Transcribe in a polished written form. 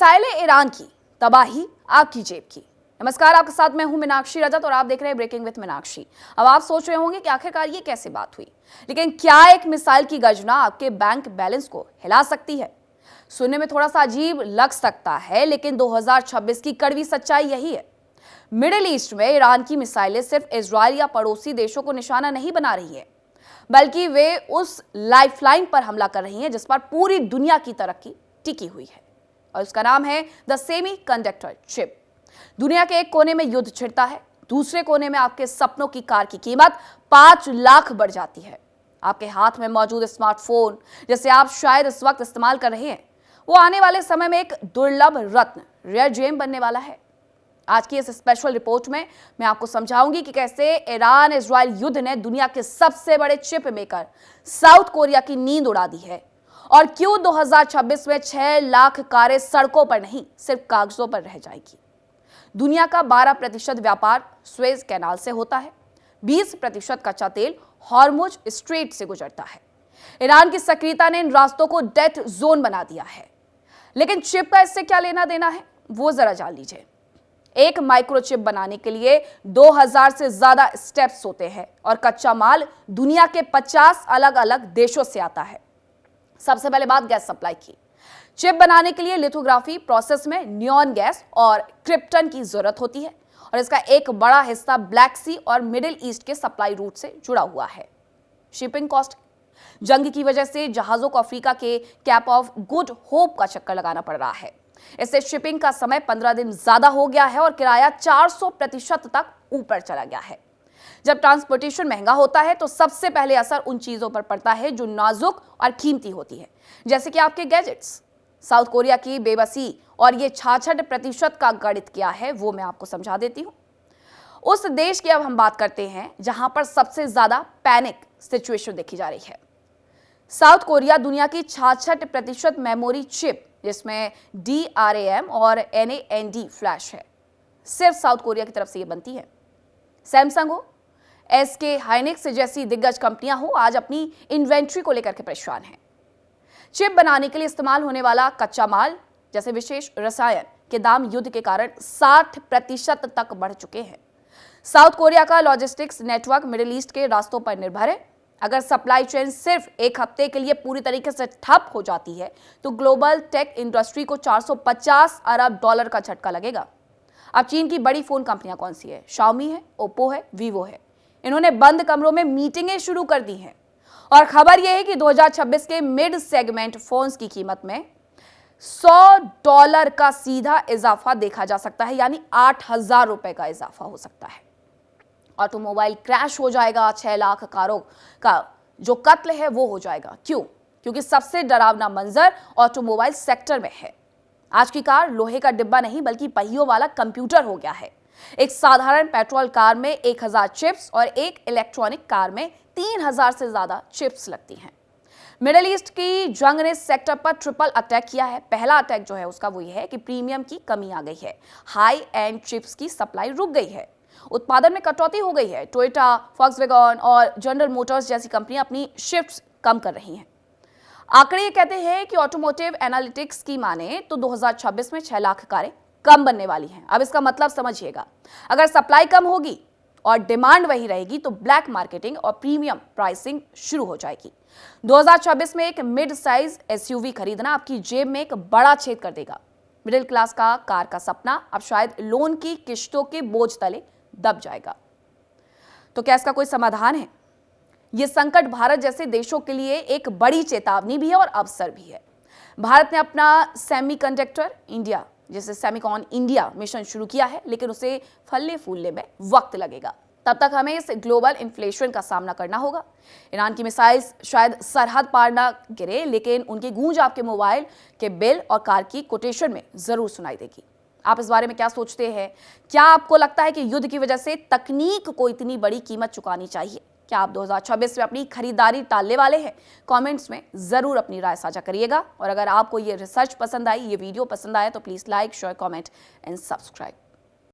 मिसाइलें ईरान की, तबाही आपकी जेब की। नमस्कार, आपके साथ मैं हूं मीनाक्षी रजत और आप देख रहे हैं ब्रेकिंग विद मीनाक्षी। अब आप सोच रहे होंगे कि आखिरकार ये कैसे बात हुई, लेकिन क्या एक मिसाइल की गर्जना आपके बैंक बैलेंस को हिला सकती है? सुनने में थोड़ा सा अजीब लग सकता है, लेकिन 2026 की कड़वी सच्चाई यही है। मिडिल ईस्ट में ईरान की मिसाइलें सिर्फ इजराइल या पड़ोसी देशों को निशाना नहीं बना रही है, बल्कि वे उस लाइफलाइन पर हमला कर रही हैं जिस पर पूरी दुनिया की तरक्की टिकी हुई है, और उसका नाम है द सेमीकंडक्टर चिप। दुनिया के एक कोने में युद्ध छिड़ता है, दूसरे कोने में आपके सपनों की कार की कीमत 5 लाख बढ़ जाती है। आपके हाथ में मौजूद स्मार्टफोन, जैसे आप शायद इस वक्त इस्तेमाल कर रहे हैं, वो आने वाले समय में एक दुर्लभ रत्न, रेयर जेम बनने वाला है। आज की इस स्पेशल रिपोर्ट में मैं आपको समझाऊंगी कि कैसे ईरान इजराइल युद्ध ने दुनिया के सबसे बड़े चिप मेकर साउथ कोरिया की नींद उड़ा दी है, और क्यों 2026 में 6 लाख कारें सड़कों पर नहीं, सिर्फ कागजों पर रह जाएगी। दुनिया का 12% व्यापार स्वेज कैनाल से होता है, 20% कच्चा तेल हॉर्मुज स्ट्रेट से गुजरता है। ईरान की सक्रियता ने इन रास्तों को डेथ जोन बना दिया है, लेकिन चिप का इससे क्या लेना देना है, वो जरा जान लीजिए। एक माइक्रोचिप बनाने के लिए 2000 से ज्यादा स्टेप्स होते हैं, और कच्चा माल दुनिया के 50 अलग अलग देशों से आता है। सबसे पहले बात गैस सप्लाई की। चिप बनाने के लिए लिथोग्राफी प्रोसेस में नियॉन गैस और क्रिप्टन की जरूरत होती है, और इसका एक बड़ा हिस्सा ब्लैक सी और मिडिल ईस्ट के सप्लाई रूट से जुड़ा हुआ है। शिपिंग कॉस्ट, जंग की वजह से जहाजों को अफ्रीका के कैप ऑफ गुड होप का चक्कर लगाना पड़ रहा है। इससे शिपिंग का समय 15 दिन ज्यादा हो गया है और किराया 400% तक ऊपर चला गया है। जब ट्रांसपोर्टेशन महंगा होता है तो सबसे पहले असर उन चीजों पर पड़ता है जो नाजुक और कीमती होती है, जैसे कि आपके गैजेट्स। साउथ कोरिया की बेबसी और ये 66% का गणित क्या है, वो मैं आपको समझा देती हूं। उस देश की अब हम बात करते हैं जहां पर सबसे ज्यादा पैनिक सिचुएशन देखी जा रही है। साउथ कोरिया दुनिया की 66% मेमोरी चिप, जिसमें DRAM और NAND फ्लैश है, सिर्फ साउथ कोरिया की तरफ से ये बनती है। सैमसंग हो, SK हाइनिक्स जैसी दिग्गज कंपनियां हो, आज अपनी इन्वेंट्री को लेकर के परेशान हैं। चिप बनाने के लिए इस्तेमाल होने वाला कच्चा माल, जैसे विशेष रसायन, के दाम युद्ध के कारण 60% तक बढ़ चुके हैं। साउथ कोरिया का लॉजिस्टिक्स नेटवर्क मिडिल ईस्ट के रास्तों पर निर्भर है। अगर सप्लाई चेन सिर्फ एक हफ्ते के लिए पूरी तरीके से ठप हो जाती है तो ग्लोबल टेक इंडस्ट्री को 450 अरब डॉलर का झटका लगेगा। अब चीन की बड़ी फोन कंपनियां कौन सी है? शाओमी है, ओप्पो है, वीवो है। इन्होंने बंद कमरों में मीटिंगें शुरू कर दी हैं, और खबर यह है कि 2026 के मिड सेगमेंट फोन्स की कीमत में $100 का सीधा इजाफा देखा जा सकता है, यानी 8,000 रुपए का इजाफा हो सकता है। ऑटोमोबाइल क्रैश हो जाएगा, 6 लाख कारों का जो कत्ल है वो हो जाएगा। क्यों? क्योंकि सबसे डरावना मंजर ऑटोमोबाइल सेक्टर में है। आज की कार लोहे का डिब्बा नहीं, बल्कि पहियों वाला कंप्यूटर हो गया है। एक साधारण पेट्रोल कार में 1000 चिप्स और एक इलेक्ट्रॉनिक कार में 3000 से ज्यादा चिप्स लगती हैं। मिडिल ईस्ट की जंग ने सेक्टर पर ट्रिपल अटैक किया है। पहला अटैक जो है उसका वो ये है कि प्रीमियम की कमी आ गई है, हाई एंड चिप्स की सप्लाई रुक गई है, उत्पादन में कटौती हो गई है। टोयोटा, फॉक्सवैगन और जनरल मोटर्स जैसी कंपनियां अपनी शिफ्ट्स कम कर रही हैं। आंकड़े ये कहते हैं कि ऑटोमोटिव एनालिटिक्स की माने तो 2026 में 6 लाख कारें कम बनने वाली हैं। अब इसका मतलब समझिएगा, अगर सप्लाई कम होगी और डिमांड वही रहेगी तो ब्लैक मार्केटिंग और प्रीमियम प्राइसिंग शुरू हो जाएगी। 2026 में एक मिड साइज SUV खरीदना आपकी जेब में एक बड़ा छेद कर देगा। मिडिल क्लास का कार का सपना अब शायद लोन की किश्तों के बोझ तले दब जाएगा। तो क्या इसका कोई समाधान है? यह संकट भारत जैसे देशों के लिए एक बड़ी चेतावनी भी है और अवसर भी है। भारत ने अपना सेमीकंडक्टर इंडिया, जैसे सेमिकॉन इंडिया मिशन शुरू किया है, लेकिन उसे फलने फूलने में वक्त लगेगा। तब तक हमें इस ग्लोबल इन्फ्लेशन का सामना करना होगा। ईरान की मिसाइल्स शायद सरहद पार ना गिरे, लेकिन उनकी गूंज आपके मोबाइल के बिल और कार की कोटेशन में जरूर सुनाई देगी। आप इस बारे में क्या सोचते हैं? क्या आपको लगता है कि युद्ध की वजह से तकनीक को इतनी बड़ी कीमत चुकानी चाहिए? क्या आप 2026 में अपनी खरीदारी टालने वाले हैं? कमेंट्स में जरूर अपनी राय साझा करिएगा, और अगर आपको ये रिसर्च पसंद आई, ये वीडियो पसंद आया तो please like, share, comment and subscribe.